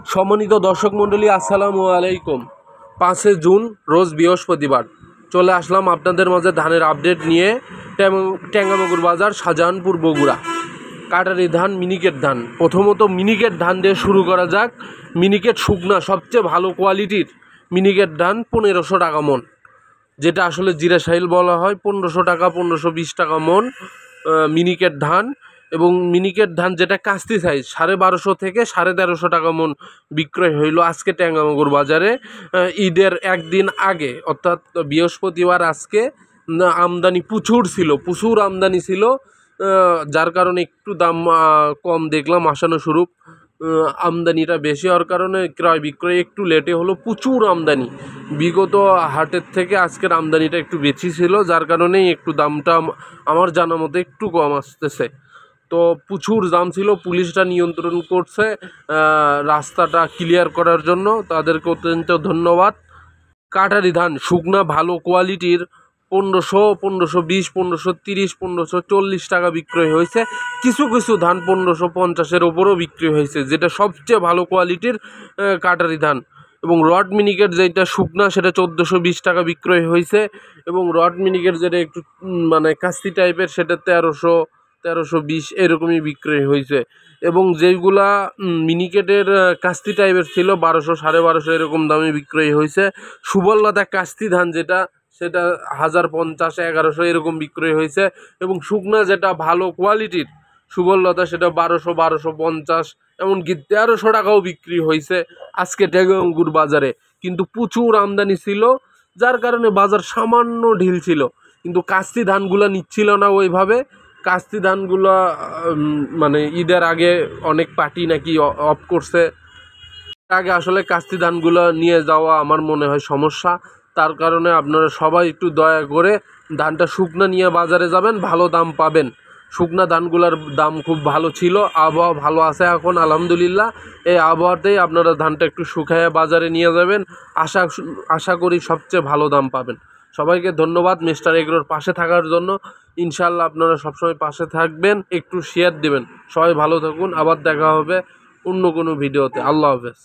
সম্মানিত দর্শক মণ্ডলী, আসসালামু আলাইকুম। 5 জুন রোজ বৃহস্পতিবার চলে আসলাম আপনাদের মাঝে ধানের আপডেট নিয়ে। টেঙ্গামগুর বাজার, শাহজাহানপুর, বগুড়া। কাটারি ধান, মিনিকেট ধান। প্রথমত মিনিকেট ধান দিয়ে শুরু করা যাক। মিনিকেট শুকনা সবচেয়ে ভালো কোয়ালিটির মিনিকেট ধান 1500 টাকা মন, যেটা আসলে জিরা সাইল বলা হয়। 1500 টাকা, 1520 টাকা মন মিনিকেট ধান। এবং মিনিকেট ধান যেটা কাস্তি সাইজ 1250 থেকে 1350 টাকা মন বিক্রয় হইল আজকে টেঙ্গামগুর বাজারে। ঈদের একদিন আগে অর্থাৎ বৃহস্পতিবার আজকে আমদানি প্রচুর আমদানি ছিল, যার কারণে একটু দাম কম দেখলাম। আশানুস্বরূপ আমদানিটা বেশি হওয়ার কারণে ক্রয় বিক্রয় একটু লেটে হলো। প্রচুর আমদানি, বিগত হাটের থেকে আজকের আমদানিটা একটু বেশি ছিল, যার কারণেই একটু দামটা আমার জানা মতো একটু কম আসতেছে। তো প্রচুর দাম ছিল, পুলিশরা নিয়ন্ত্রণ করছে রাস্তাটা ক্লিয়ার করার জন্য, তাদেরকে অত্যন্ত ধন্যবাদ। কাটারি ধান শুকনা ভালো কোয়ালিটির 1500, 1520, 1530, 1540 টাকা বিক্রয় হয়েছে। কিছু কিছু ধান 1550-এর ওপরও বিক্রি হয়েছে, যেটা সবচেয়ে ভালো কোয়ালিটির কাটারি ধান। এবং রড মিনিকেট যেটা শুকনা সেটা 1420 টাকা বিক্রয় হয়েছে। এবং রড মিনিকেট যেটা একটু মানে কাস্তি টাইপের সেটা 1300, 1320 এরকমই বিক্রয় হয়েছে। এবং যেইগুলা মিনিকেটের কাস্তি টাইপের ছিল 1200, 1250 এরকম দামে বিক্রয় হয়েছে। সুবললতা কাস্তি ধান যেটা, সেটা 1050, 1100 এরকম বিক্রয় হয়েছে। এবং শুকনা যেটা ভালো কোয়ালিটির সুবললতা সেটা 1200, 1250, এমনকি 1300 টাকাও বিক্রি হয়েছে আজকে টেঙ্গামগুর বাজারে। কিন্তু প্রচুর আমদানি ছিল, যার কারণে বাজার সামান্য ঢিল ছিল। কিন্তু কাস্তি ধানগুলো নিচ্ছিল না ওইভাবে। কাস্তি ধানগুলো মানে ঈদের আগে অনেক পার্টি নাকি অফ করছে, আগে আসলে কাস্তি ধানগুলো নিয়ে যাওয়া আমার মনে হয় সমস্যা। তার কারণে আপনারা সবাই একটু দয়া করে ধানটা শুকনা নিয়ে বাজারে যাবেন, ভালো দাম পাবেন। শুকনা ধানগুলোর দাম খুব ভালো ছিল, আবহাওয়া ভালো আছে এখন আলহামদুলিল্লাহ। এই আবহাওয়াতেই আপনারা ধানটা একটু শুকাইয়ে বাজারে নিয়ে যাবেন, আশা করি সবচেয়ে ভালো দাম পাবেন। সবাইকে ধন্যবাদ মিস্টার এগ্রোর পাশে থাকার জন্য। ইনশাল্লাহ আপনারা সবসময় পাশে থাকবেন, একটু শেয়ার দেবেন। সবাই ভালো থাকুন, আবার দেখা হবে অন্য কোনো ভিডিওতে। আল্লাহ হাফেজ।